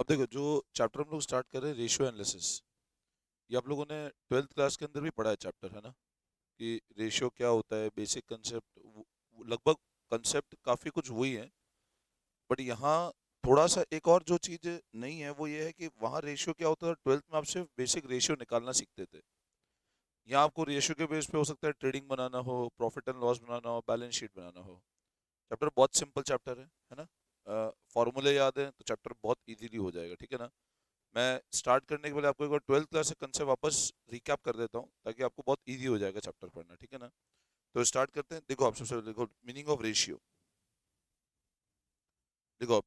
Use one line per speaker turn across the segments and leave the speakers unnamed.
अब देखो, जो चैप्टर हम लोग स्टार्ट कर रहे हैं, रेशियो एनालिसिस, ये आप लोगों ने ट्वेल्थ क्लास के अंदर भी पढ़ा है चैप्टर, है ना? कि रेशियो क्या होता है, बेसिक कंसेप्ट, लगभग कंसेप्ट काफ़ी कुछ वही है। बट यहाँ थोड़ा सा एक और जो चीज़ नहीं है वो ये है कि वहाँ रेशियो क्या होता है, ट्वेल्थ में आप सिर्फ बेसिक रेशियो निकालना सीखते थे। यहाँ आपको रेशियो के बेस पे हो सकता है ट्रेडिंग बनाना हो, प्रॉफिट एंड लॉस बनाना हो, बैलेंस शीट बनाना हो। चैप्टर बहुत सिंपल चैप्टर है ना? फॉर्मूले याद है तो चैप्टर बहुत इजीली हो जाएगा, ठीक है ना? मैं स्टार्ट करने के पहले आपको एक बार ट्वेल्थ क्लास से कंसेप्ट वापस रिकैप कर देता हूँ ताकि आपको बहुत इजी हो जाएगा चैप्टर पढ़ना, ठीक है ना? तो स्टार्ट करते हैं। देखो, आप सबसे पहले देखो मीनिंग ऑफ रेशियो। देखो आप,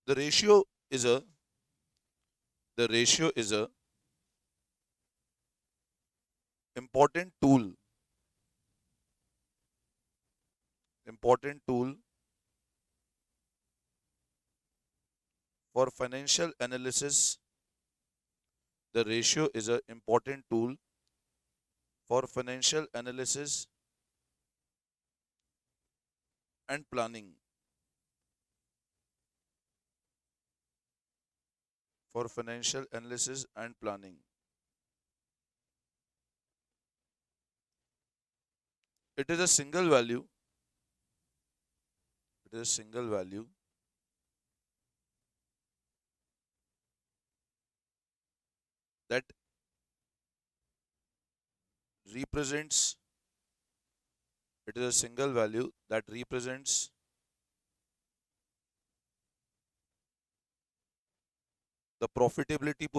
the ratio is a the ratio is a important tool for financial analysis. The ratio is a important tool for financial analysis and planning. For financial analysis and planning. It is a single value. It is a single value that represents. It is a single value that represents the profitability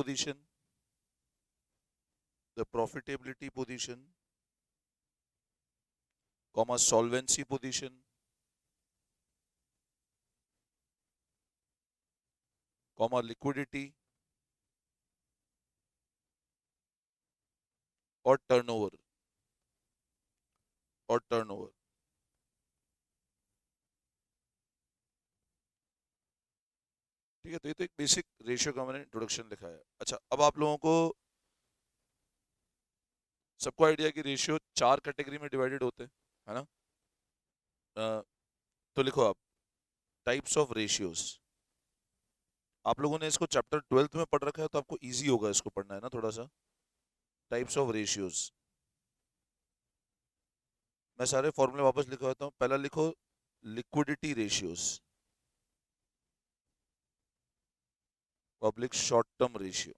position, comma solvency position, comma liquidity और turnover. ठीक है, तो ये तो एक basic ratio का मैंने introduction लिखा है। अच्छा, अब आप लोगों को सबको आइडिया कि रेशियो चार कैटेगरी में डिवाइडेड होते हैं, है ना? अ, तो लिखो आप, टाइप्स ऑफ रेशियोज। आप लोगों ने इसको चैप्टर ट्वेल्थ में पढ़ रखा है तो आपको इजी होगा इसको पढ़ना, है ना? थोड़ा सा टाइप्स ऑफ रेशियोज। मैं सारे फॉर्मूले वापस लिखवाता हूँ। पहला लिखो, liquidity ratios, public short term ratio.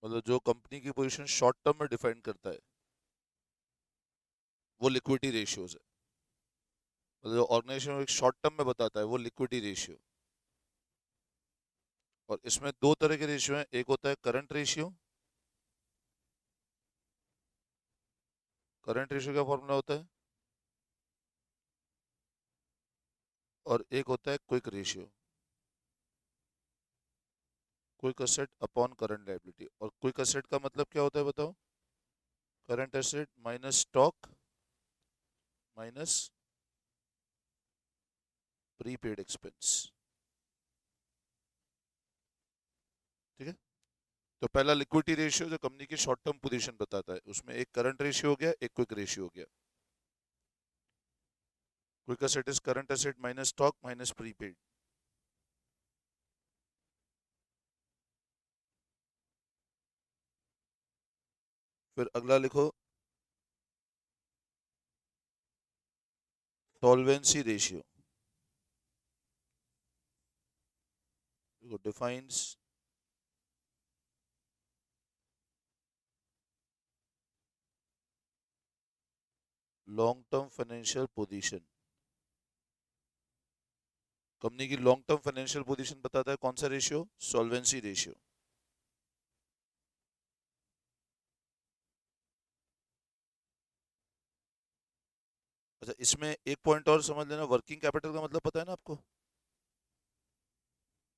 मतलब जो कंपनी की पोजीशन शॉर्ट टर्म में डिफाइन करता है वो लिक्विडिटी रेशियोज है। मतलब जो ऑर्गेनाइजेशन एक शॉर्ट टर्म में बताता है वो लिक्विडिटी रेशियो। और इसमें दो तरह के रेशियो हैं। एक होता है करंट रेशियो। करंट रेशियो का फॉर्मूला होता है। और एक होता है quick ratio, quick asset upon current liability. और क्विक असेट का मतलब क्या होता है बताओ? Current asset minus stock minus prepaid expense. ठीक है? तो पहला लिक्विडिटी रेशियो जो कंपनी की शॉर्ट टर्म पोजीशन बताता है, उसमें एक करंट रेशियो हो गया, एक क्विक रेशियो हो गया। Quick asset is current asset minus stock minus prepaid. फिर अगला लिखो, solvency ratio. Defines long term financial position. Company की लॉन्ग टर्म फाइनेंशियल पोजीशन बताता है कौन सा रेशियो? Solvency ratio. अच्छा, इसमें एक पॉइंट और समझ लेना, वर्किंग कैपिटल का मतलब पता है ना आपको?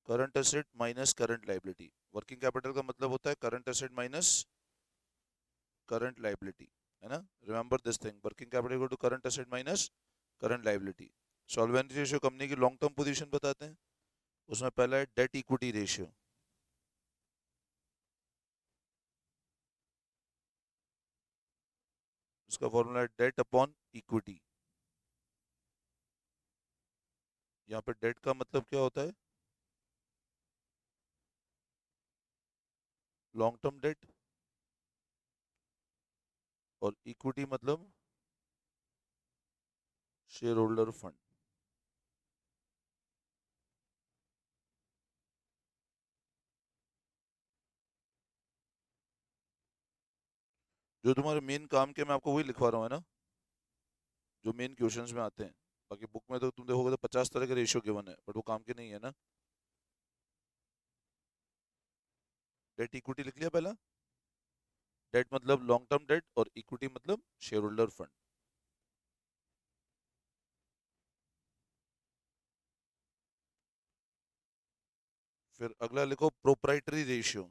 Current asset minus current liability. Working capital का मतलब होता है current asset minus current liability, है ना? Remember this thing, working capital equal to current asset minus current liability. Solvency ratio company की लॉन्ग टर्म पोजीशन बताते हैं। उसमें पहला है डेट इक्विटी रेशियो। उसका फॉर्मूला है डेट अपॉन इक्विटी। यहाँ पे डेट का मतलब क्या होता है? Long term debt. और इक्विटी मतलब शेयर होल्डर फंड। जो तुम्हारे मेन काम के मैं आपको वही लिखवा रहा हूँ, है ना, जो मेन क्वेश्चंस में आते हैं। बाकी बुक में तो तुम देखोगे तो 50 तरह के रेशियो गिवन है, बट वो काम के नहीं है ना। डेट इक्विटी लिख लिया पहला। डेट मतलब लॉन्ग टर्म डेट और इक्विटी मतलब शेयर होल्डर फंड। फिर अगला लिखो प्रोप्राइटरी रेशियो।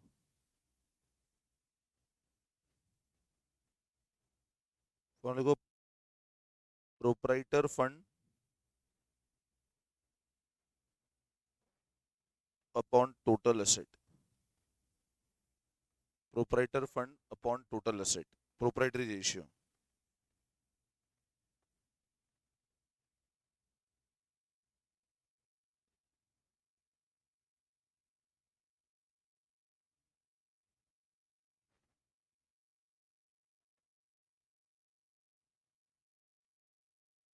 और लिखो proprietor fund upon total asset. Proprietor fund upon total asset, proprietary ratio.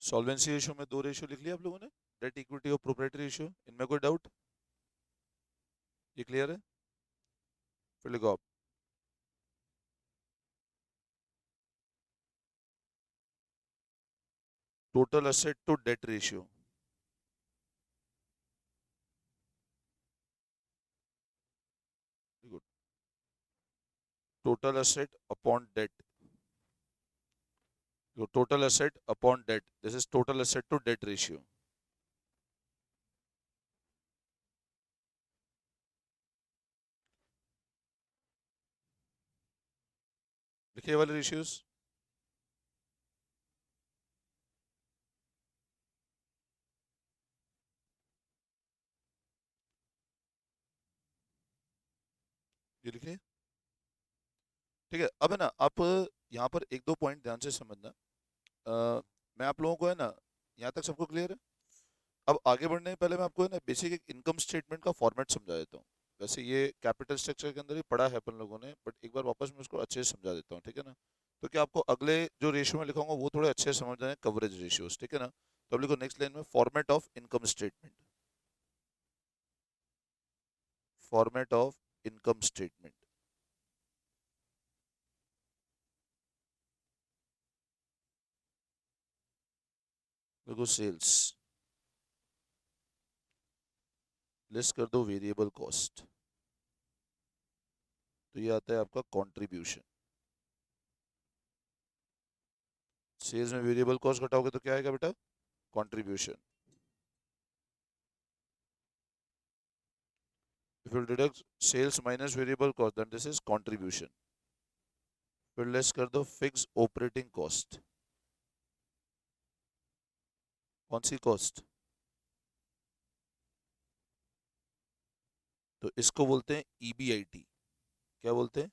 Solvency ratio में दो रेशियो लिख लिया आप लोगों ने, डेट इक्विटी और प्रोप्राइटरी रेशियो। इनमें कोई डाउट? ये क्लियर है? फिर लिखो आप total asset to debt ratio. Total asset upon debt. Total asset upon debt, this is total asset to debt ratio. लिखिए वाले रेशियोज। ये लिखिए। ठीक है, अब है ना, आप यहाँ पर एक दो पॉइंट ध्यान से समझना। मैं आप लोगों को है ना, यहाँ तक सबको क्लियर है? अब आगे बढ़ने से पहले मैं आपको है ना बेसिक एक इनकम स्टेटमेंट का फॉर्मेट समझा देता हूँ। वैसे ये कैपिटल स्ट्रक्चर के अंदर ही पढ़ा है अपन लोगों ने, बट एक बार वापस मैं उसको अच्छे से समझा देता हूँ, ठीक है ना। तो क्या आपको अगले जो रेशियो में लिखाऊंगा वो थोड़े अच्छे से समझ आए, कवरेज रेशियोज, ठीक है ना। तो अब लिखो नेक्स्ट लाइन में format of income statement. Format of income statement. देखो सेल्स, लिस्ट कर दो वेरिएबल कॉस्ट। तो ये आता है आपका कंट्रीब्यूशन। सेल्स में वेरिएबल कॉस्ट घटाओगे तो क्या आएगा बेटा? Contribution. If you deduct sales minus variable cost, then this is contribution. फिर लेस कर दो फिक्स ऑपरेटिंग कॉस्ट। कौन सी कॉस्ट? तो इसको बोलते हैं ईबीआईटी। क्या बोलते हैं?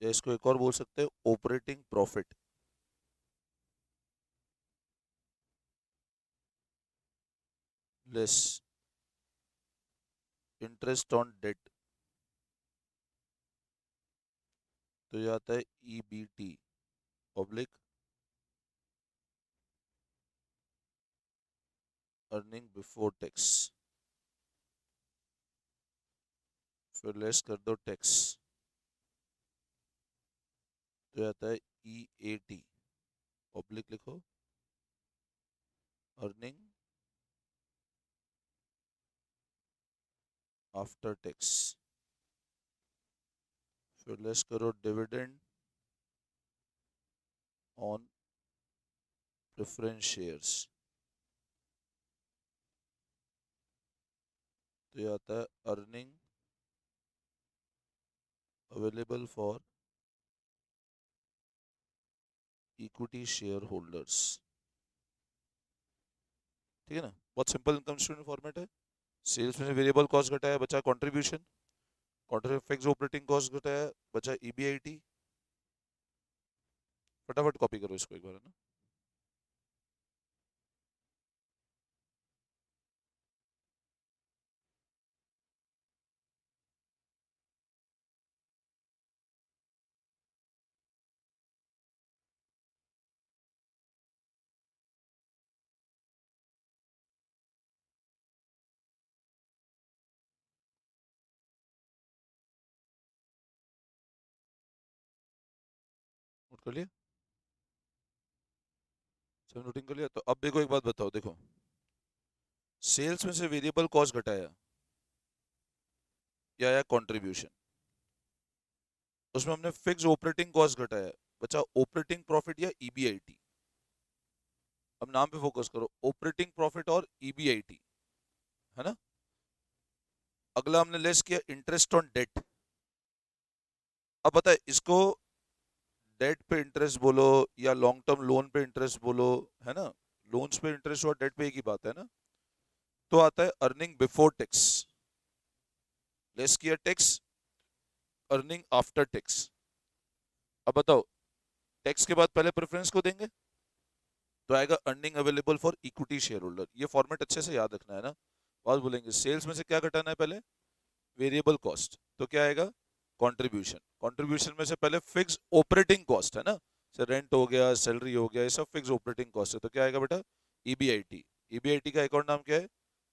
या इसको एक और बोल सकते हैं operating profit. Less interest on debt. तो ये आता है EBT public earning before tax. फिर लेस कर दो टैक्स। तो ये आता है ईएटी पब्लिक लिखो अर्निंग आफ्टर टैक्स। फिर लेस करो डिविडेंड ऑन प्रेफरेंस शेयर्स। तो ये आता है earning available for equity share holders. ठीक है ना, बहुत सिंपल इनकम स्टेटमेंट फॉर्मेट है। सेल्स में वेरिएबल कॉस्ट घटाया बचा contribution, country fix operating cost घटाया बचा ईबीआईटी। फटाफट कॉपी करो इसको एक बार, है ना। कर लिया? सब नोटिंग कर लिया? तो अब देखो, एक बात बताओ, देखो, सेल्स में से वेरिएबल कॉस्ट घटाया या आया कंट्रीब्यूशन, उसमें हमने फिक्स ऑपरेटिंग कॉस्ट घटाया, बचा ऑपरेटिंग प्रॉफिट या ईबीआईटी। अब नाम पे फोकस करो, ऑपरेटिंग प्रॉफिट और ईबीआईटी, है ना? अगला हमने लेस किया इंटरेस्ट ऑन डेट। अब पता है इसको, डेट पे इंटरेस्ट बोलो या लॉन्ग टर्म लोन पे इंटरेस्ट बोलो, है ना? लोन्स पे इंटरेस्ट और डेट पे एक ही बात है ना? तो आता है अर्निंग बिफोर टैक्स, लेस किया टैक्स, अर्निंग आफ्टर टैक्स। अब बताओ, टैक्स के बाद पहले प्रेफरेंस को देंगे तो आएगा earning available for equity share holder. ये फॉर्मेट अच्छे से याद रखना है ना। बाद बोलेंगे सेल्स में से क्या घटाना है, पहले वेरिएबल कॉस्ट, तो क्या आएगा? कंट्रीब्यूशन। कंट्रीब्यूशन में से पहले फिक्स ऑपरेटिंग कॉस्ट है ना, से रेंट हो गया, सैलरी हो गया, ये सब फिक्स ऑपरेटिंग कॉस्ट है, तो क्या आएगा बेटा? ईबीआईटी। ईबीआईटी का अकाउंट नाम क्या है?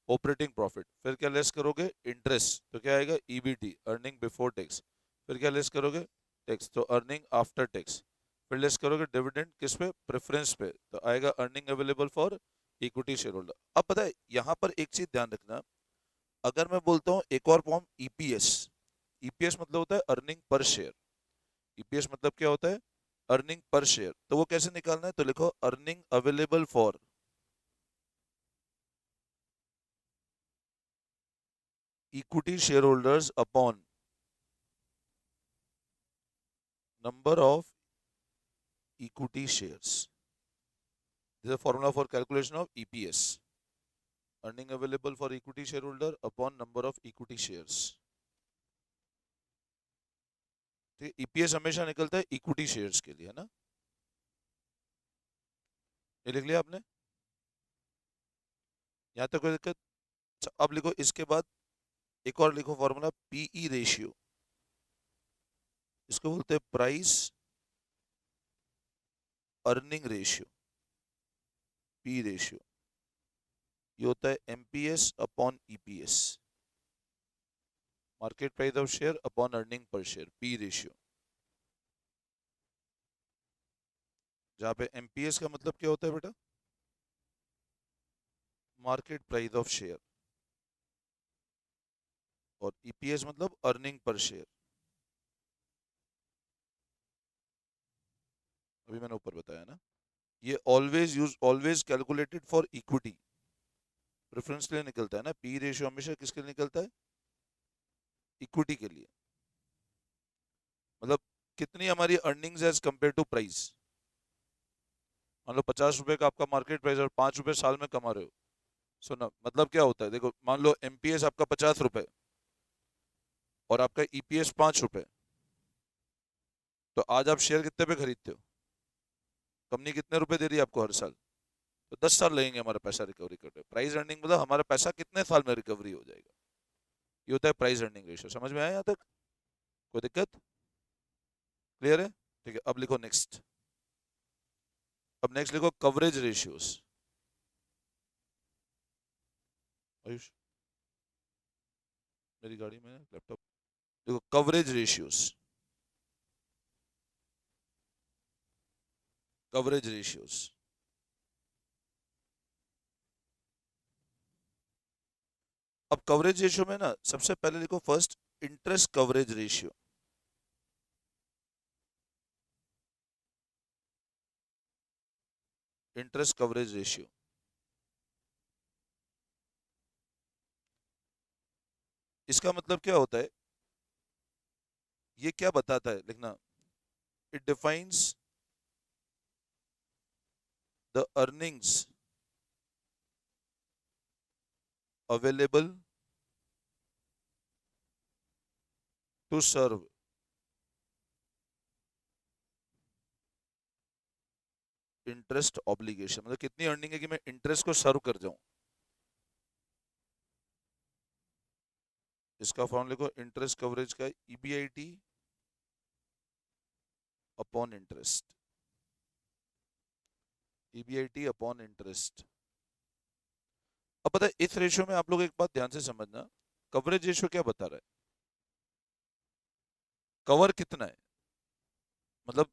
Operating profit. फिर क्या लेस करोगे? इंटरेस्ट, तो क्या आएगा? EBT, earning before tax. फिर क्या लेस करोगे? टैक्स, तो अर्निंग आफ्टर टैक्स। फिर लेस करोगे डिविडेंड, किस पे? प्रेफरेंस पे, तो आएगा earning available for equity share holder. अब पता है यहाँ पर एक चीज ध्यान रखना, अगर मैं बोलता हूँ एक और फॉर्म ईपीएस, ईपीएस मतलब होता है अर्निंग पर शेयर। ईपीएस मतलब क्या होता है? Earning per share. तो वो कैसे निकालना है? तो लिखो earning available for equity share holders upon number of equity shares. This is a formula for calculation of EPS. Earning available for equity shareholder upon number of equity shares. ठीक है, EPS हमेशा निकलता है इक्विटी शेयर्स के लिए, है ना? ये लिख लिया आपने? यहाँ तक कोई दिक्कत? अच्छा, अब लिखो इसके बाद एक और लिखो फॉर्मूला, पीई रेशियो। इसको बोलते हैं price earning ratio, P ratio. ये होता है MPS upon EPS, market price of share upon earning per share, P ratio. जहाँ पे एमपीएस का मतलब क्या होता है बेटा? मार्केट प्राइस ऑफ शेयर, और ईपीएस मतलब अर्निंग पर शेयर। अभी मैंने ऊपर बताया ना, ये always calculated for equity, preference के लिए निकलता है ना। पी रेशियो हमेशा किसके लिए निकलता है? इक्विटी के लिए। मतलब कितनी हमारी earnings as compare to price. मान लो 50 रुपए का आपका मार्केट प्राइस और 5 रुपए साल में कमा रहे हो। सुनो मतलब क्या होता है, देखो मान लो एमपीएस आपका 50 रुपए और आपका ईपीएस 5 रुपए, तो आज आप शेयर कितने पे खरीदते हो? कंपनी कितने रुपए दे रही है आपको हर साल? तो 10 साल लगेंगे हमारा पैसा रिकवरी करने। प्राइस अर्निंग मतलब हमारा पैसा कितने साल में रिकवरी हो जाएगा, ये होता है प्राइस अर्निंग रेशियो। समझ में आया यहाँ तक? कोई दिक्कत? क्लियर है? ठीक है, अब लिखो नेक्स्ट। अब नेक्स्ट लिखो कवरेज रेशियोज। आयुष, मेरी गाड़ी में लैपटॉप। देखो कवरेज रेशियोज, कवरेज रेशियोज। अब कवरेज रेशियो में ना सबसे पहले लिखो first interest coverage ratio. Interest coverage ratio, इसका मतलब क्या होता है? ये क्या बताता है, लिखना, it defines the earnings available to serve interest obligation. मतलब कितनी अर्निंग है कि मैं इंटरेस्ट को सर्व कर जाऊं। इसका फॉर्म लिखो इंटरेस्ट कवरेज का, EBIT upon interest, EBIT upon interest. अब पता है इस रेशियो में आप लोग एक बात ध्यान से समझना, कवरेज रेशियो क्या बता रहा है? कवर कितना है, मतलब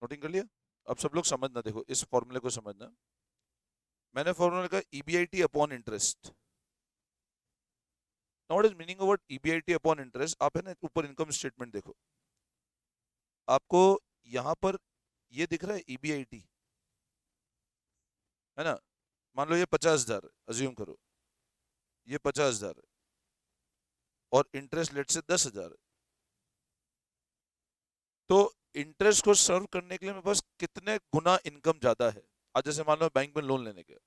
नोटिंग कर लिया? अब सब लोग समझना, देखो इस फॉर्मूले को समझना। मैंने फॉर्मूला का EBIT upon interest. Now what is meaning of EBIT upon interest? आप है ना ऊपर इनकम स्टेटमेंट देखो, आपको यहाँ पर ये दिख रहा है ईबीआईटी, है ना? मान लो ये 50,000 अज्यूम करो, ये 50,000 है, और इंटरेस्ट लेट से 10,000 है। तो इंटरेस्ट को सर्व करने के लिए मेरे पास कितने गुना इनकम ज्यादा है? आज जैसे मान लो बैंक में लोन लेने गया,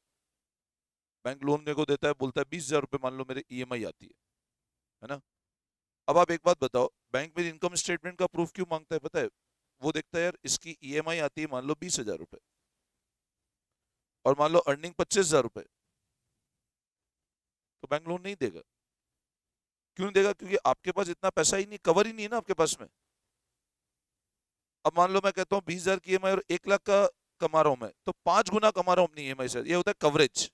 बैंक लोन मेरे को देता है, बोलता है 20,000 रुपये मान लो मेरे ईएमआई आती है ना? अब आप एक बात बताओ, बैंक में इनकम स्टेटमेंट का प्रूफ क्यों मांगता है पता है? वो देखता है यार इसकी ईएमआई आती है मान लो 20,000 रुपये, और मान लो अर्निंग 25,000 रुपये, तो बैंक लोन नहीं देगा। क्यों नहीं देगा? क्योंकि आपके पास इतना पैसा ही नहीं, कवर ही नहीं है ना आपके पास में। अब मान लो मैं कहता हूँ 20,000 की ईएमआई और 1 लाख का कमा रहा हूं मैं, तो 5 गुना कमा रहा हूँ अपनी ईएमआई से। ये होता है कवरेज।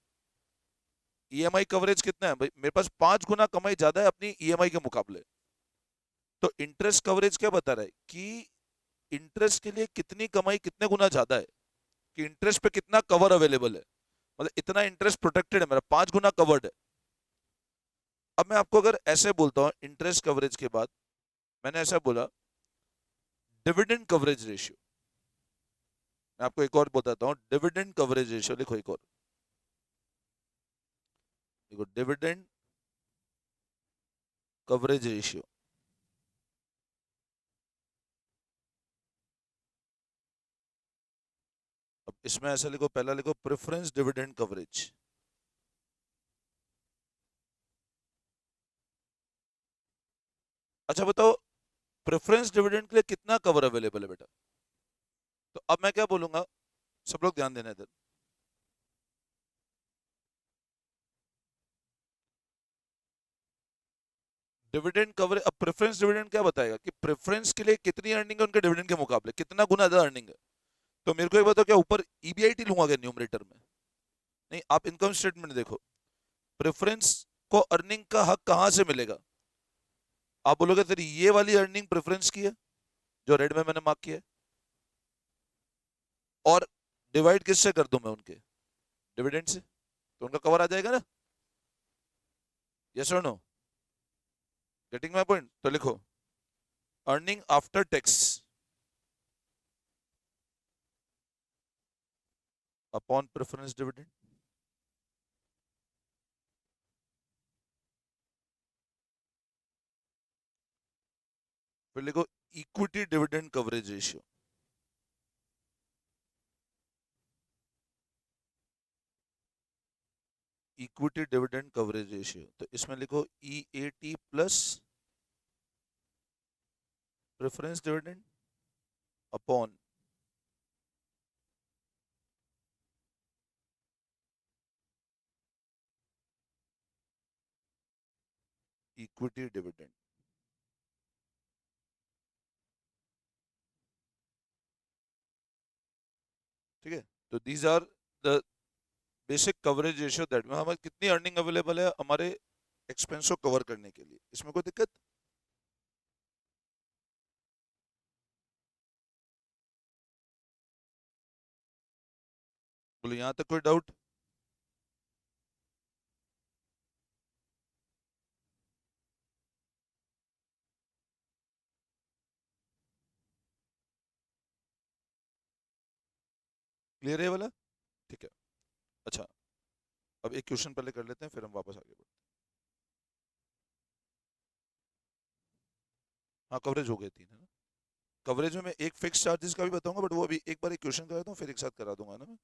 ईएमआई कवरेज कितना है भाई? मेरे पास 5 गुना कमाई ज्यादा है अपनी ईएमआई के मुकाबले। तो इंटरेस्ट कवरेज क्या बता रहा है कि इंटरेस्ट के लिए कितनी कमाई कितने गुना ज्यादा है, कि इंटरेस्ट पे कितना कवर अवेलेबल है, मतलब इतना इंटरेस्ट प्रोटेक्टेड है मेरा, 5 गुना कवर्ड है। अब मैं आपको अगर ऐसे बोलता हूँ इंटरेस्ट कवरेज के बाद, मैंने ऐसा बोला डिविडेंड कवरेज रेशियो। मैं आपको एक और बताता हूँ, डिविडेंड कवरेज रेशियो लिखो एक और, देखो डिविडेंड कवरेज रेशियो। अब इसमें ऐसा लिखो, पहला लिखो प्रेफरेंस डिविडेंड कवरेज। अच्छा बताओ, प्रेफरेंस डिविडेंड के लिए कितना कवर अवेलेबल है बेटा? तो अब मैं क्या बोलूंगा, सब लोग ध्यान देना इधर। डिविडेंड कवर, अब प्रेफरेंस डिविडेंड क्या बताएगा कि प्रेफरेंस के लिए कितनी अर्निंग है उनके डिविडेंड के मुकाबले, कितना गुना ज्यादा अर्निंग है। तो मेरे को एक बताओ, क्या ऊपर ईबीआईटी लूंगा क्या न्यूमरेटर में? नहीं, आप इनकम स्टेटमेंट देखो, प्रेफरेंस को अर्निंग का हक कहां से मिलेगा? आप बोलोगे तेरी ये वाली अर्निंग प्रेफरेंस की है जो रेड में मैंने मार्क किया है, और डिवाइड किससे कर दूं मैं उनके डिविडेंड से, तो उनका कवर आ जाएगा ना? यस और नो? Getting my point? तो लिखो earning after tax upon preference dividend. फिर लिखो equity dividend coverage ratio. Equity dividend coverage ratio, तो इसमें लिखो EAT plus preference dividend upon equity dividend. ठीक है? तो these are the basic coverage ratio that में हमारे कितनी अर्निंग अवेलेबल है हमारे एक्सपेंस को कवर करने के लिए। इसमें कोई दिक्कत? बोलो यहां तक कोई डाउट? क्लियर है ये वाला? ठीक है। अच्छा, अब एक क्वेश्चन पहले कर लेते हैं, फिर हम वापस आगे बढ़ते हैं। हाँ, कवरेज हो गए 3, है ना? कवरेज में मैं एक फिक्स चार्जेस का भी बताऊंगा, बट वो अभी एक बार एक क्वेश्चन कराता हूँ, फिर एक साथ करा दूंगा ना मैं।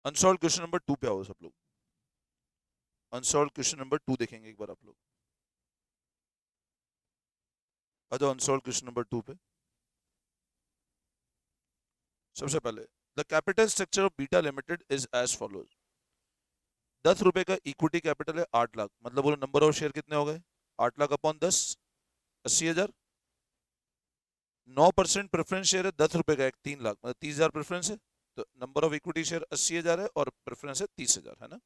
अनसॉल्व क्वेश्चन नंबर 2 पे आओ सब लोग। अनसॉल्व क्वेश्चन नंबर 2 देखेंगे एक बार आप लोग। आ जाओ अनसॉल्व क्वेश्चन नंबर 2 पे। सबसे पहले, the capital structure of Beta limited is as follows. 10 रुपए का इक्विटी कैपिटल है, 8 लाख, मतलब बोलो नंबर ऑफ शेयर कितने हो गए? 8 लाख अपॉन 10, 80,000। 9% प्रेफरेंस शेयर है 10 रुपए का, एक 3 लाख, मतलब 30,000 प्रेफरेंस है। तो नंबर ऑफ इक्विटी शेयर 80,000 है और प्रेफरेंस है 30,000, है ना?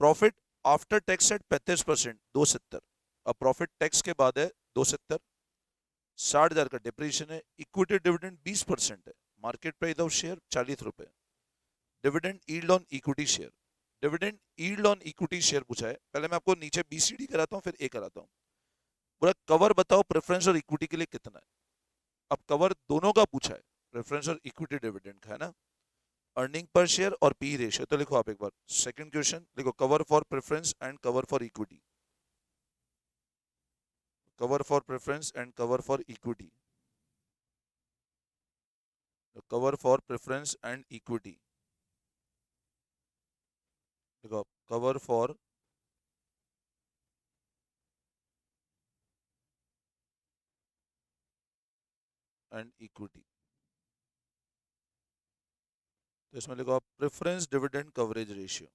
Profit after tax at 35%, 270। अब प्रॉफिट टैक्स के बाद है 270, 60,000 का डिप्रीशिएशन है, इक्विटी डिविडेंड 20% है, मार्केट प्राइस ऑफ शेयर 40 रुपए, dividend yield on equity share, dividend yield on equity share पूछा है। पहले मैं आपको नीचे बीसीडी कराता हूँ फिर ए कराता हूँ। पूरा कवर बताओ प्रेफरेंस और इक्विटी के लिए कितना है। अब कवर दोनों का पूछा है, प्रेफरेंस और इक्विटी डिविडेंड का, है ना। अर्निंग पर शेयर और पी रेशियो, तो लिखो आप एक बार सेकंड क्वेश्चन लिखो, cover for preference and cover for equity, cover for preference and cover for equity, cover for preference and equity, देखो कवर फॉर एंड इक्विटी, तो इसमें लिखो आप preference dividend coverage ratio.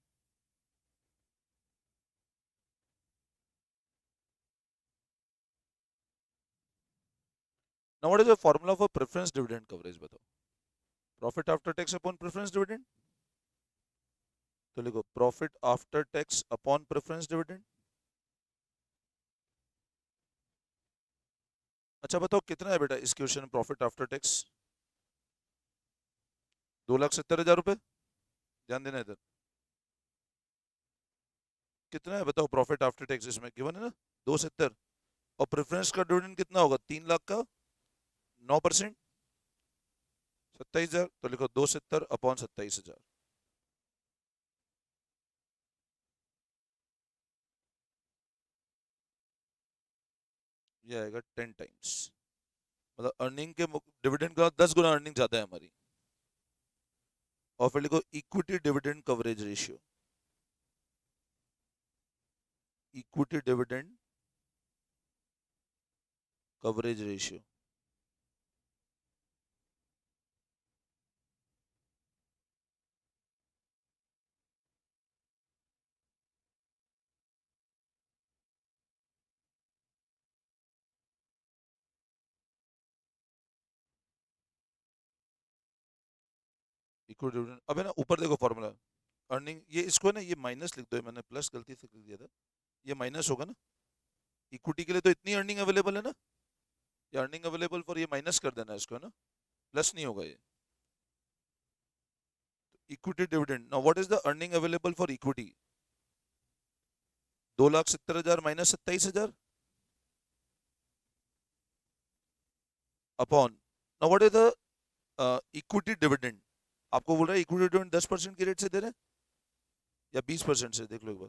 Now what is the formula for preference dividend coverage, बताओ। Profit after tax upon preference dividend, तो लिखो profit after tax upon preference dividend. अच्छा बताओ कितना है बेटा इस क्वेश्चन में प्रॉफिट आफ्टर टैक्स? 2,70,000 रुपए। ध्यान देना इधर, कितना है बताओ प्रॉफिट आफ्टर टैक्स इसमें गिवन है ना, 270। और प्रेफरेंस का डिविडेंड कितना होगा, 3 लाख का 9%, 27,000, तो लिखो 270 अपॉन 27,000, ये आएगा 10 टाइम्स। मतलब अर्निंग के डिविडेंड का 10 गुना अर्निंग ज्यादा है हमारी। और फिर लिखो equity dividend coverage ratio, equity dividend coverage ratio, equity dividend. अब है ना ऊपर देखो फॉर्मूला, अर्निंग, ये इसको ना ये माइनस लिख दो, ये मैंने प्लस गलती से लिख दिया था, ये माइनस होगा ना। इक्विटी के लिए तो इतनी अर्निंग अवेलेबल है ना, ये अर्निंग अवेलेबल फॉर, ये माइनस कर देना है इसको, है ना, प्लस नहीं होगा ये। Equity dividend, now what is the earning available for equity, 2,70,000 minus 27,000 upon, now what is the equity dividend. आपको बोल रहा है इक्विटी डिविडेंड 10% की रेट से दे रहे हैं या 20% से, देख लो एक बार।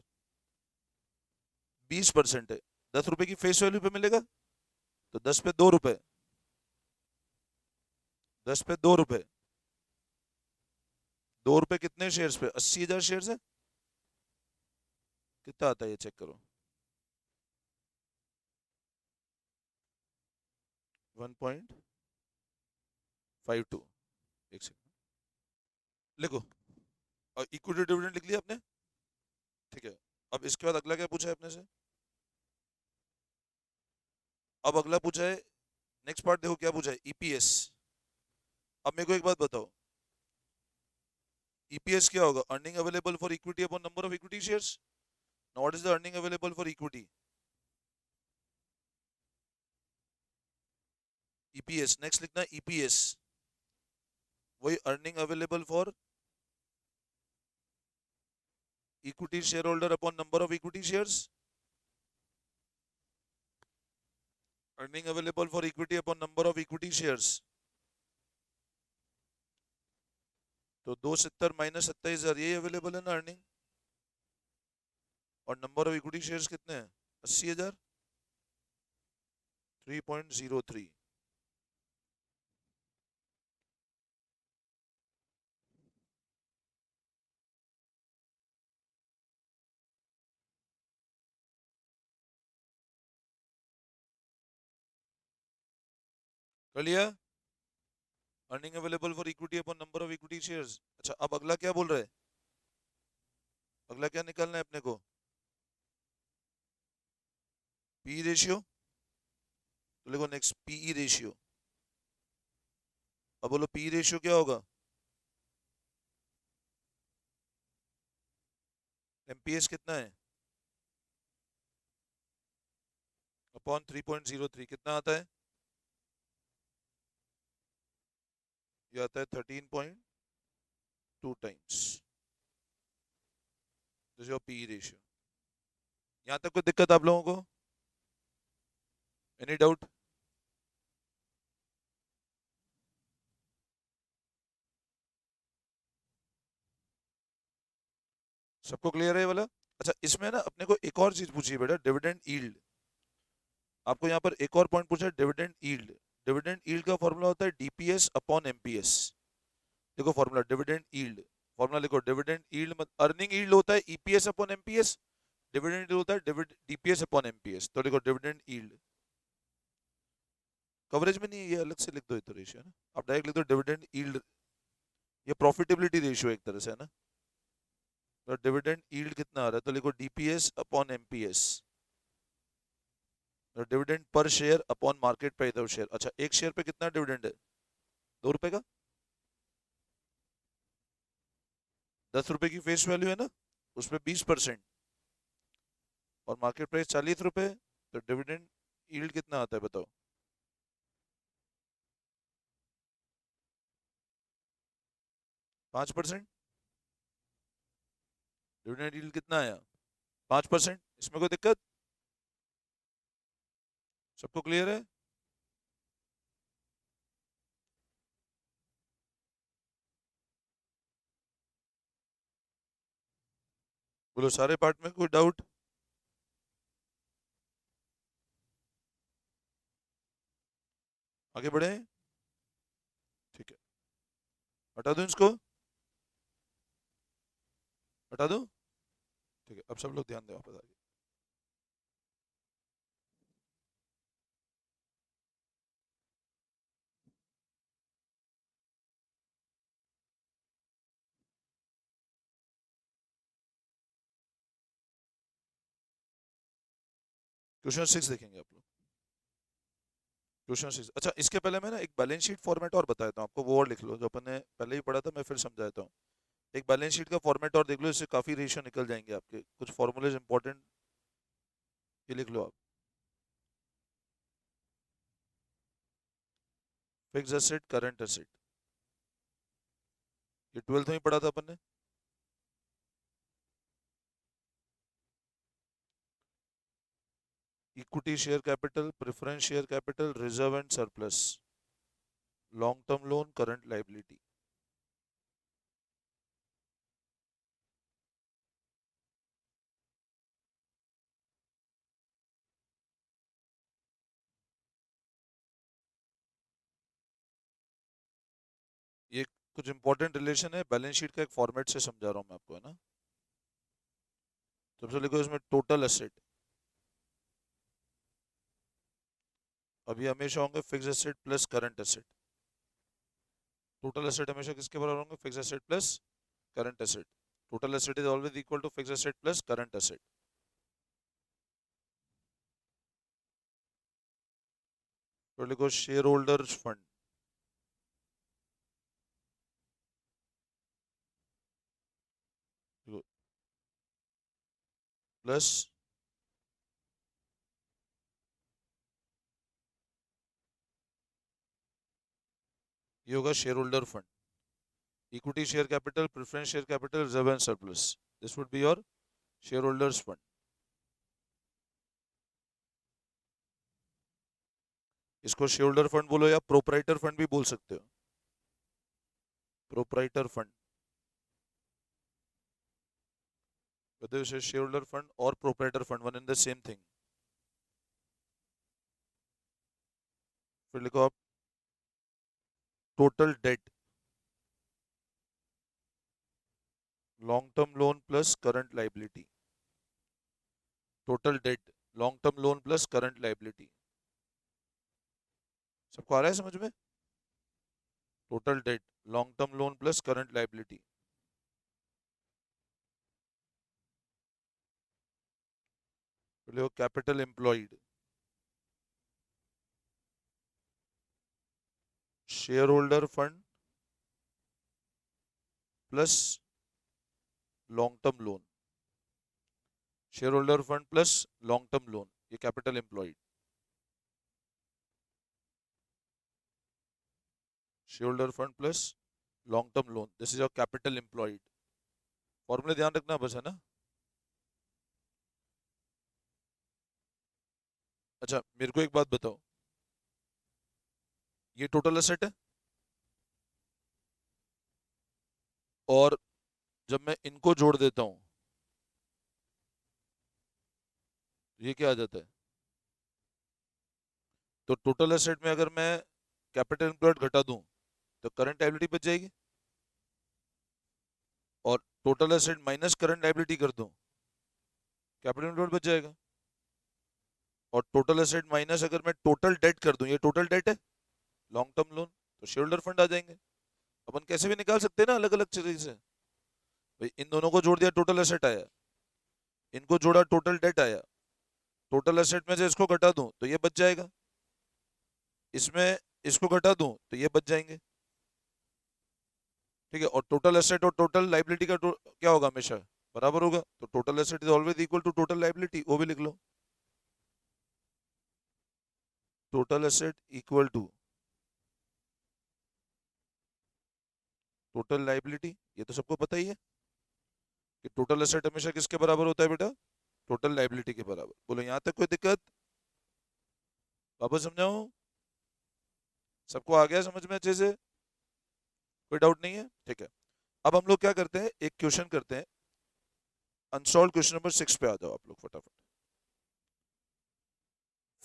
20% है, 10 रुपए की फेस वैल्यू पे मिलेगा, तो 10 पे 2 रुपए, 10 पे 2 रुपए, 2 रुपए कितने शेयर्स पे, 80,000 शेयर्स है, कितना आता है ये चेक करो, 1.52, एक सेकंड लिखो। और इक्विटी डिविडेंड लिख लिया आपने, ठीक है। अब इसके बाद अगला क्या पूछा है अपने से, अब अगला पूछा है, नेक्स्ट पार्ट देखो क्या पूछा है, ईपीएस। अब मेरे को एक बात बताओ, ईपीएस क्या होगा, earning available for equity upon number of equity shares. Now what is the earning available for equity, EPS, next लिखना ईपीएस, वही earning available for equity share holder upon number of equity shares, earning available for equity upon number of equity shares, तो 270 minus 27,000, यही available है ना earning. और number of equity shares कितने हैं, 80,000, 3.03। कर लिया, earning available for equity upon number of equity shares. अच्छा अब अगला क्या बोल रहा है, अगला क्या निकालना है अपने को, पी रेशियो, तो देखो नेक्स्ट पीई रेशियो। अब बोलो पी रेशियो क्या होगा, एमपीएस कितना है, अपॉन 3.03 कितना आता है? ये आता है 13.2 times. This your P ratio. यहाँ तक कोई दिक्कत आप लोगों को? Any doubt? सबको क्लियर है ये वाला? अच्छा, इसमें ना अपने को एक और चीज पूछी है बेटा, डिविडेंड यील्ड। आपको यहाँ पर एक और पॉइंट पूछा है, डिविडेंड यील्ड। डिविडेंड यील्ड का फॉर्मूला होता है डीपीएस अपॉन एमपीएस। देखो फॉर्मूला डिविडेंड यील्ड, फॉर्मूला लिखो, डिविडेंड यील्ड अर्निंग यील्ड होता है EPS upon MPS, dividend yield होता है डीपीएस अपॉन एमपीएस। तो लिखो डिविडेंड यील्ड। कवरेज में नहीं है, ये अलग से लिख दो, ये तो रेशियो है ना, आप डायरेक्ट लिख दो डिविडेंड यील्ड। ये प्रॉफिटेबिलिटी रेशियो एक तरह से है ना। तो डिविडेंड यील्ड कितना आ रहा है, तो लिखो DPS upon MPS. Dividend per share upon market price of share. अच्छा, एक शेयर पे कितना डिविडेंड है? 2 रुपए का। 10 रुपए की फेस वैल्यू है ना, उसमें 20%, और मार्केट प्राइस 40 रुपए, तो डिविडेंड यील्ड कितना आता है बताओ? 5%। डिविडेंड यील्ड कितना आया? 5%। इसमें कोई दिक्कत? सबको क्लियर है? बोलो सारे पार्ट में कोई डाउट? आगे बढ़े? ठीक है, हटा दूं इसको? हटा दूं? ठीक है, अब सब लोग ध्यान दें वापस आगे। क्वेश्चन 6 देखेंगे आप लोग। क्वेश्चन 6। अच्छा, इसके पहले मैं ना एक बैलेंस शीट फॉर्मेट और बता देता हूँ आपको, वो और लिख लो, जो अपन ने पहले ही पढ़ा था, मैं फिर समझा देता हूँ। एक बैलेंस शीट का फॉर्मेट और देख लो, इससे काफी रेशियो निकल जाएंगे आपके, कुछ फॉर्मूलेज इंपॉर्टेंट, ये लिख लो आप। फिक्स एसेट, करंट एसेट, ये 12th में ही पढ़ा था अपन ने। Equity share capital, preference share capital, reserve and surplus, long term loan, current liability. ये कुछ इंपॉर्टेंट रिलेशन है, बैलेंस शीट का एक फॉर्मेट से समझा रहा हूँ मैं आपको, है ना। सबसे लिखो इसमें टोटल एसेट, अभी हमेशा होंगे fix asset plus current asset. Total asset हमेशा किसके बराबर होंगे? Fix asset plus current asset. Total asset is always equal to fix asset plus current asset. तो लिखो शेयर होल्डर्स फंड प्लस, ये होगा share holder fund, equity share capital, preference share capital, reserve and surplus, this would be your share holders fund. इसको share holder fund बोलो या proprietor fund भी बोल सकते हो। Proprietor fund, whether you say shareholder fund or proprietor fund, one in the same thing। फिर लिखो आप total debt, long term loan plus current liability. Total debt, long term loan plus current liability. सबको आ रहा है समझ में? Total debt, long term loan plus current liability. फिर लिखो capital employed, share holder fund plus long term loan, share holder fund plus long term loan, ये capital employed. Share holder fund plus long term loan, this is your capital employed. फॉर्मूले ध्यान रखना बस, है ना। अच्छा मेरे को एक बात बताओ, ये टोटल एसेट है, और जब मैं इनको जोड़ देता हूँ ये क्या आ जाता है? तो टोटल एसेट में अगर मैं कैपिटल एम्प्लॉयड घटा दूं तो करंट लायबिलिटी बच जाएगी, और total asset minus current liability कर दूं, कैपिटल एम्प्लॉयड बच जाएगा। और टोटल एसेट माइनस अगर मैं टोटल डेट कर दूं, ये टोटल डेट है, लॉन्ग टर्म लोन, तो शेयर होल्डर फंड आ जाएंगे। अपन कैसे भी निकाल सकते हैं ना अलग अलग चीज से। भाई इन दोनों को जोड़ दिया टोटल एसेट आया, इनको जोड़ा टोटल डेट आया, टोटल एसेट में से इसको घटा दूं तो ये बच जाएगा, इसमें इसको घटा दूं तो ये बच जाएंगे। ठीक है, और टोटल एसेट और टोटल लाइबिलिटी का क्या होगा, हमेशा बराबर होगा, तो total asset is always equal to total liability, वो भी लिख लो। Total asset equal to total liability, ये तो सबको पता ही है कि टोटल एसेट हमेशा किसके बराबर होता है बेटा, टोटल लाइबिलिटी के बराबर। बोलो यहां तक कोई दिक्कत? वापस समझाऊं? सबको आ गया समझ में अच्छे से? कोई डाउट नहीं है? ठीक है। अब हम लोग क्या करते हैं, एक क्वेश्चन करते हैं। अनसॉल्व क्वेश्चन नंबर 6 पे आ जाओ आप लोग फटाफट।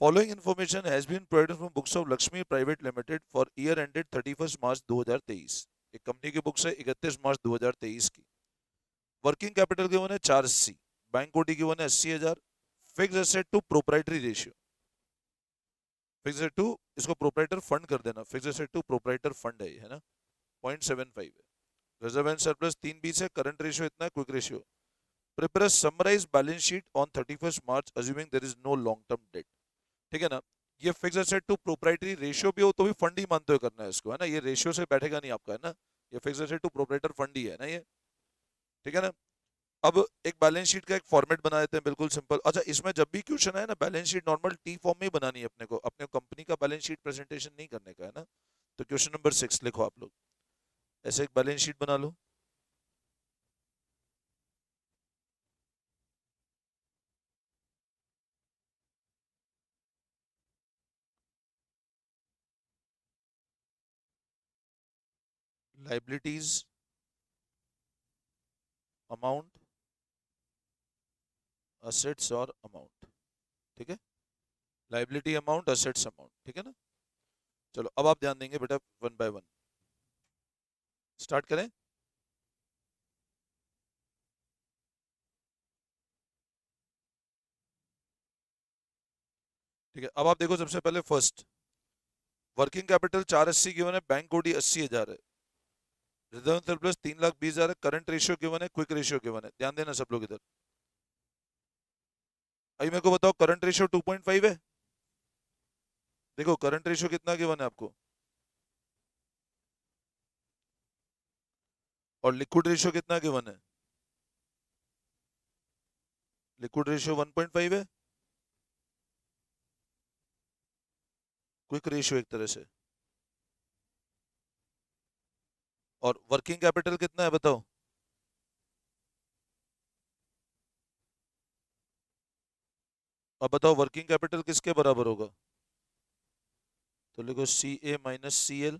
Following information has been provided from books of Lakshmi private limited for year ended 31 March 2023। एक कंपनी की बुक्स है 31 मार्च 2023 की। वर्किंग कैपिटल गिवन है 480, बैंक ओडी गिवन है 80,000, fix asset to proprietary ratio, fix asset to, इसको proprietor fund कर देना, fix asset to proprietor fund है ये, है ना, 0.75 है। रिजर्व एंड सरप्लस 320 है, करंट रेशियो इतना है, quick ratio. Prepare a summarise balance sheet on 31 March assuming there is no long term debt. ठीक है ना। ये fix asset to proprietary ratio भी हो तो भी फंड ही मानते हुए करना है इसको, है ना, ये रेशियो से बैठेगा नहीं आपका, है ना। ये fix asset to proprietor fund ही है ना ये। ठीक है ना। अब एक बैलेंस शीट का एक फॉर्मेट बना देते हैं बिल्कुल सिंपल। अच्छा इसमें जब भी क्वेश्चन है ना, balance sheet normal T form में ही बनानी है अपने को, अपने कंपनी का बैलेंस शीट प्रेजेंटेशन नहीं करने का, है ना। तो क्वेश्चन नंबर 6 लिखो आप लोग, ऐसे एक बैलेंस शीट बना लो। लाइबिलिटीज अमाउंट, असेट्स और अमाउंट। ठीक है, लाइबिलिटी अमाउंट, असेट्स अमाउंट, ठीक है ना। चलो अब आप ध्यान देंगे बेटा, वन बाय वन स्टार्ट करें। ठीक है, अब आप देखो सबसे पहले फर्स्ट, वर्किंग कैपिटल 480 गिवन है, बैंक ओडी 80,000 है, रिजर्व सरप्लस 3,20,000 है, करंट रेशियो गिवन है, क्विक रेशियो गिवन है। ध्यान देना सब लोग इधर। अभी मेरे को बताओ करंट रेशियो 2.5 है। देखो करंट रेशियो कितना गिवन है आपको, और लिक्विड रेशियो कितना गिवन है, लिक्विड रेशियो 1.5 है, क्विक रेशियो एक तरह से। और वर्किंग कैपिटल कितना है बताओ, अब बताओ वर्किंग कैपिटल किसके बराबर होगा, तो लिखो सी ए माइनस सी एल।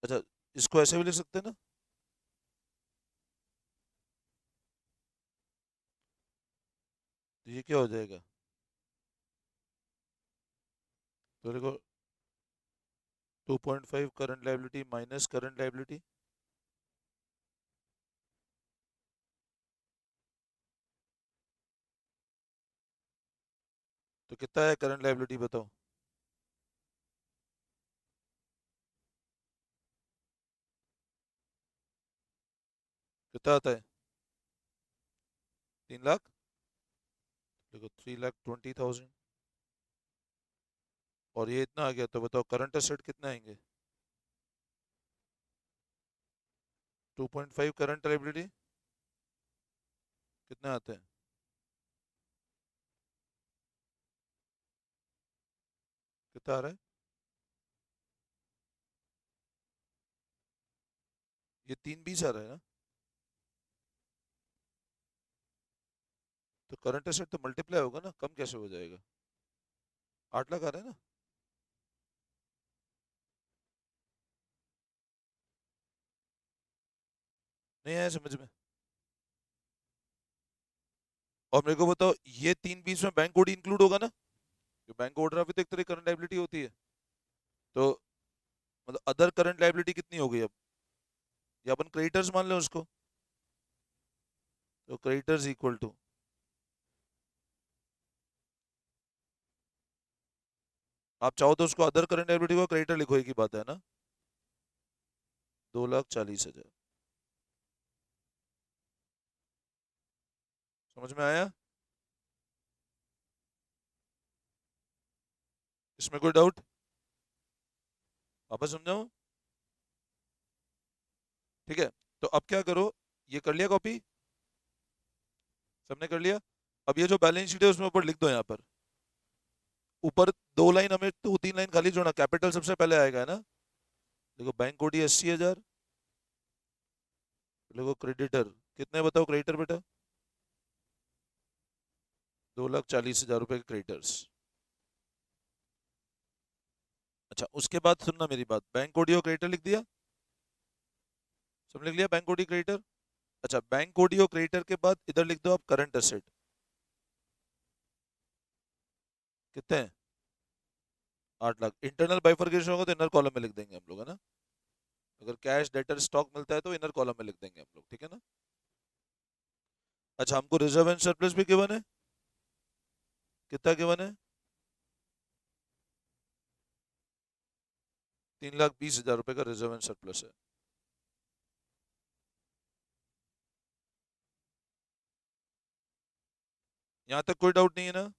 अच्छा इसको ऐसे भी लिख सकते हैं ना, तो ये क्या हो जाएगा, तो देखो 2.5 current liability minus current liability, तो कितना है करंट लाइबिलिटी बताओ, कितना आता है, 3 लाख, देखो 3,20,000, और ये इतना आ गया, तो बताओ करंट एसेट कितना आएंगे, 2.5 करंट लाइबिलिटी कितने आते हैं, कितना आ रहा है? ये 320 आ रहा है ना? तो करंट एसेट तो मल्टीप्लाई होगा ना, कम कैसे हो जाएगा? 8 लाख आ रहा है ना? नहीं आया समझ में? और मेरे को बताओ, ये 320 में बैंक ओडी इंक्लूड होगा ना? जो बैंक ओवरड्राफ्ट भी तो एक तरह करंट लायबिलिटी होती है। तो मतलब अदर करंट लायबिलिटी कितनी हो गई अब? या अपन क्रेडिटर्स मान लें उसको। तो क्रेडिटर्स इक्वल टू, आप चाहो तो उसको अदर करंट लायबिलिटी को क्रेडिटर लिखो, एक ही बात है ना? 2,40,000। समझ में आया? इसमें कोई डाउट? वापस समझाऊं? ठीक है। तो अब क्या करो, ये कर लिया कॉपी? सबने कर लिया? अब ये जो बैलेंस शीट है उसमें ऊपर लिख दो, यहाँ पर ऊपर 2 लाइन, हमें 2-3 लाइन खाली जोड़ना, कैपिटल सबसे पहले आएगा है ना? देखो बैंक ओडी 80,000, देखो क्रेडिटर कितने बताओ, क्रेडिटर बेटा 2,40,000 रुपए के क्रेडिटर्स। अच्छा उसके बाद सुनना मेरी बात, बैंक ओडी और क्रेडिटर लिख दिया? सब लिख लिया बैंक ओडी क्रेडिटर? अच्छा बैंक ओडी और क्रेडिटर के बाद इधर लिख दो आप करंट एसेट। कितने हैं? 8 लाख। इंटरनल बाइफर्केशन होगा तो इनर कॉलम में लिख देंगे हम लोग, है ना? अगर कैश डेटर स्टॉक मिलता है तो इनर कॉलम में लिख देंगे हम लोग, ठीक है ना? अच्छा हमको रिजर्व एंड सरप्लस भी गिवन है। कितना गिवन है? 3,20,000 रुपए का रिजर्व एंड सरप्लस है। यहाँ तक कोई डाउट नहीं है ना?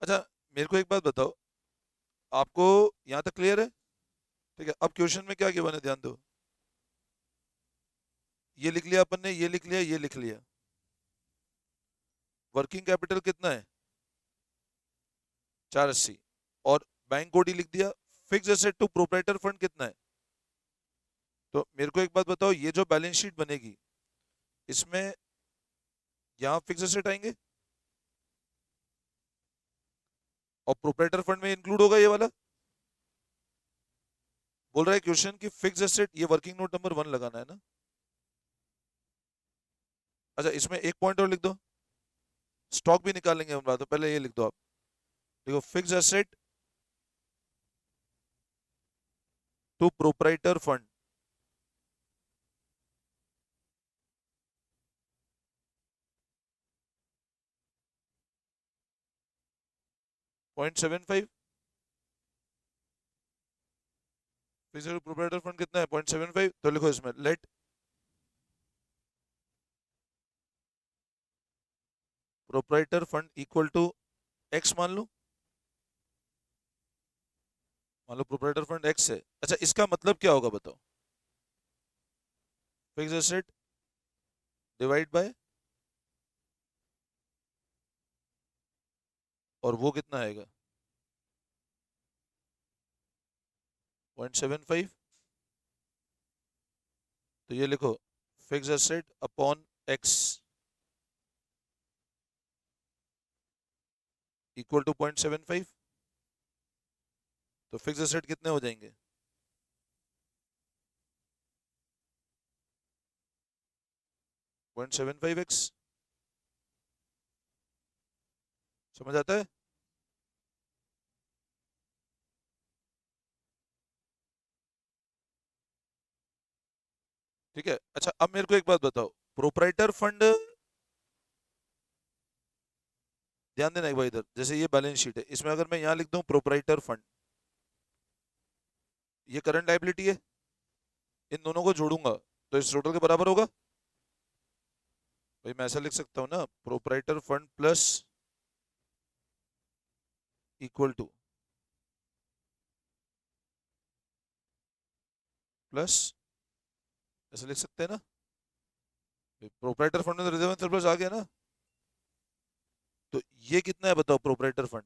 अच्छा मेरे को एक बात बताओ, आपको यहाँ तक क्लियर है? ठीक है, अब क्वेश्चन में क्या गिवन है ध्यान दो। ये लिख लिया अपन ने, ये लिख लिया, ये लिख लिया। वर्किंग कैपिटल कितना है? 480। और बैंक ओडी लिख दिया। Fix asset to proprietor fund कितना है? तो मेरे को एक बात बताओ, ये जो बैलेंस शीट बनेगी इसमें यहाँ फिक्स एसेट आएंगे और प्रोप्राइटर फंड में इंक्लूड होगा ये वाला। बोल रहा है क्वेश्चन कि फिक्स एसेट, ये वर्किंग नोट नंबर 1 लगाना है ना? अच्छा इसमें एक पॉइंट और लिख दो, स्टॉक भी निकालेंगे हम, बात तो पहले ये लिख दो आप। देखो fix asset to proprietor fund, .75। Fix asset proprietor fund कितना है? 0.75। तो लिखो इसमें let proprietor fund equal to x मान लो। मान लो प्रोप्राइटर फंड एक्स है। अच्छा इसका मतलब क्या होगा बताओ? फिक्स एसेट डिवाइड बाय, और वो कितना आएगा? 0.75। तो ये लिखो fix asset upon x equal to 0.75। तो फिक्स एसेट कितने हो जाएंगे? 0.75x। समझ आता है? ठीक है। अच्छा अब मेरे को एक बात बताओ, प्रोप्राइटर फंड, ध्यान देना एक बार इधर, जैसे ये बैलेंस शीट है, इसमें अगर मैं यहाँ लिख दूं प्रोप्राइटर फंड, ये करंट लायबिलिटी है, इन दोनों को जोड़ूंगा तो इस टोटल के बराबर होगा। भाई मैं ऐसा लिख सकता हूँ ना, proprietor fund plus equal two plus, ऐसे लिख सकते हैं ना, प्रोपराइटर फंड में तो रिजर्व एंड सरप्लस आ गया ना। तो ये कितना है बताओ प्रोपराइटर फंड,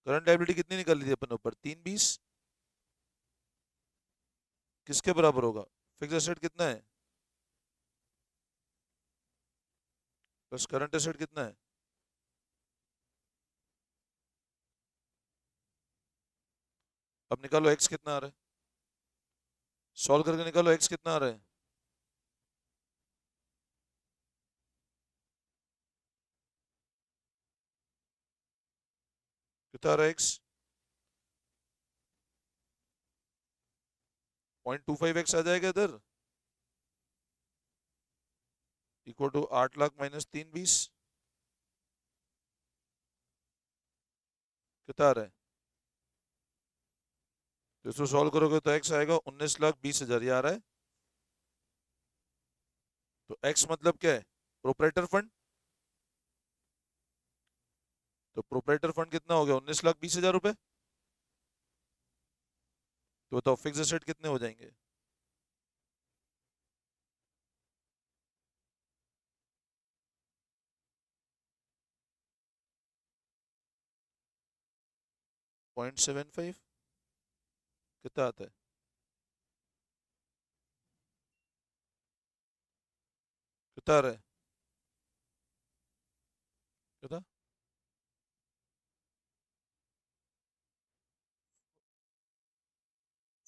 करंट लायबिलिटी कितनी निकाली थी अपन ऊपर, 320, किसके बराबर होगा, फिक्स एसेट कितना है प्लस करंट एसेट कितना है। अब निकालो एक्स कितना आ रहा है, सॉल्व करके निकालो एक्स कितना आ रहा है। कितना आ रहा है एक्स, 0.25 एक्स आ जाएगा इधर, इक्वल टू 8 लाख माइनस 320, कितना आ रहा है। तो इसको सॉल्व करोगे तो एक्स आएगा 19,20,000, ये आ रहा है। तो एक्स मतलब क्या है, प्रोपराइटर फंड। तो प्रोपराइटर फंड कितना हो गया, 19,20,000 रुपए। तो बताओ फिक्स एसेट कितने हो जाएंगे। 0.75, कितना आता है, कितना आ रहा है, कितना,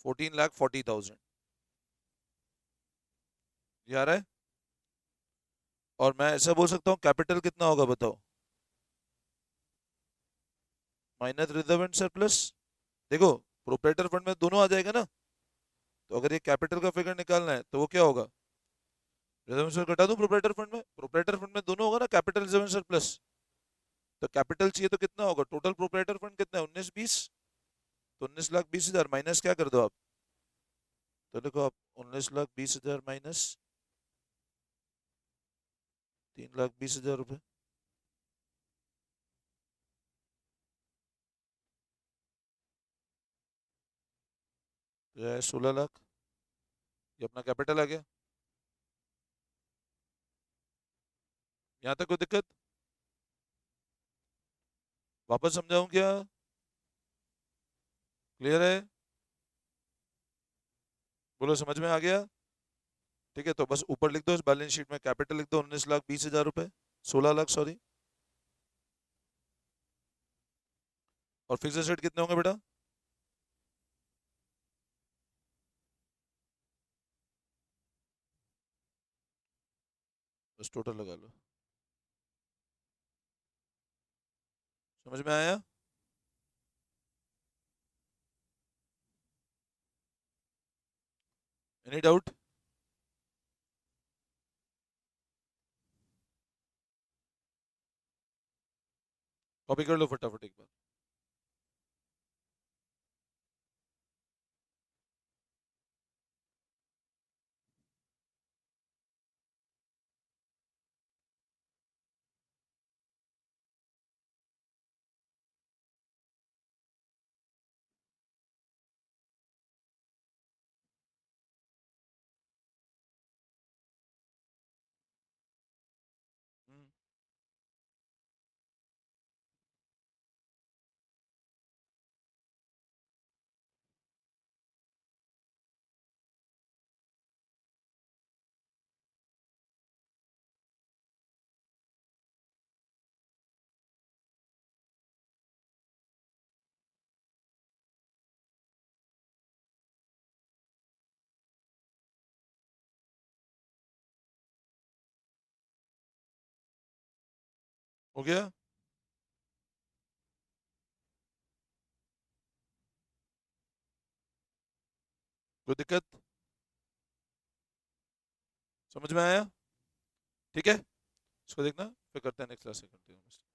14,40,000, ये आ रहा है। और मैं ऐसा बोल सकता हूँ कैपिटल कितना होगा बताओ, माइनस रिजर्व एंड सरप्लस। देखो प्रोपराइटर फंड में दोनों आ जाएगा ना, तो अगर ये कैपिटल का फिगर निकालना है तो वो क्या होगा, रिजर्व एंड घटा दूं प्रोपराइटर फंड में, प्रोपराइटर फंड में दोनों होगा ना, कैपिटल रिजर्व एंड सरप्लस। तो कैपिटल चाहिए तो कितना होगा, टोटल प्रोपराइटर फंड कितना है 19,20, तो 19,20,000 माइनस क्या कर दो आप, तो देखो आप 19,20,000 माइनस 3,20,000 रुपये, तो यह है 16 लाख, ये अपना कैपिटल आ गया। यहाँ तक कोई दिक्कत, वापस समझाऊं क्या, क्लियर है, बोलो समझ में आ गया। ठीक है, तो बस ऊपर लिख दो इस बैलेंस शीट में, कैपिटल लिख दो 19,20,000 रुपये, 16 लाख सॉरी, और फिक्स एसेट कितने होंगे बेटा, बस टोटल लगा लो। समझ में आया। Any doubt. कॉपी कर लो फटाफट एक बार। हम्म, हो गया। कोई दिक्कत, समझ में आया। ठीक है, इसको देखना, फिर करते हैं नेक्स्ट क्लास से कंटिन्यू।